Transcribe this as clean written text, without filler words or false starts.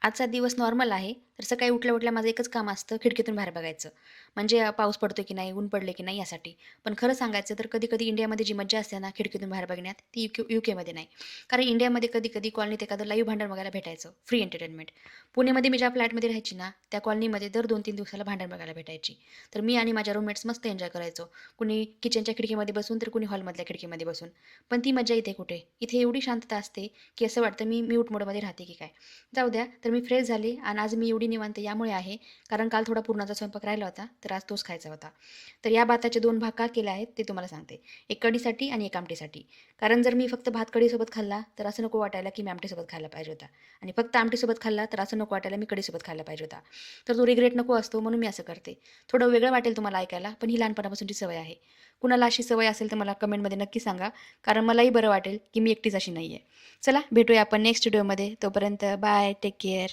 आजचा दिवस नॉर्मल आहे. तर सकाळी उठल्या-उठल्या माझं एकच काम असतं खिडकीतून बाहेर बघायचं. म्हणजे पाऊस पडतो की नाही, ऊन पडले की नाही यासाठी. पण खरं सांगायचं तर कधी-कधी इंडियामध्ये जी मज्जा असते ना खिडकीतून बाहेर बघण्यात, ती यूकेमध्ये नाही. कारण इंडियामध्ये कधी-कधी कॉलनीत एखादं लाईव्ह भांडण बघायला भेटायचं. Free entertainment. पुणेमध्ये मी ज्या फ्लॅटमध्ये राहायची ना, त्या कॉलनीमध्ये दर 2-3 दिवसाला भांडण बघायला भेटायची. तर मी आणि माझ्या रूममेट्स मस्त एन्जॉय करायचो. कुणी किचनच्या खिडकीमध्ये बसून, तर कुणी हॉलमधल्या खिडकीमध्ये बसून. पण ती मज्जा इथे कुठे? इथे एवढी शांतता असते, की असं वाटतं मी म्यूट मोडमध्ये राहते की काय? जाऊ द्या. तर मी फ्रेश झाले आणि आज मी एवढी निवांत यामुळे आहे, कारण काल थोडा पुरणाचा स्वयंपाक राहिला होता, तर आज तोच खायचा होता. तर या भाताचे 2 भाग का केले आहेत ते तुम्हाला सांगते. एक कढीसाठी आणि एक आमटीसाठी. कारण जर मी फक्त भात कढीसोबत खाल्ला, तर असं नको वाटायला की मी आमटीसोबत खायला पाहिजे होता. आणि फक्त आमटीसोबत खाल्ला, तर असं नको वाटायला मी कढीसोबत खायला पाहिजे होता. तर तो रिग्रेट नको असतो म्हणून मी असं करते. थोडं वेगळं वाटेल तुम्हाला ऐकायला, पण ही लहानपणापासूनची सवय आहे. कुणाला अशी सवय असेल तर मला कमेंटमध्ये नक्की सांगा, कारण मलाही बरं वाटेल की मी एकटीच अशी नाही आहे. चला भेटूया आपण नेक्स्ट व्हिडिओमध्ये. तोपर्यंत बाय. Take care.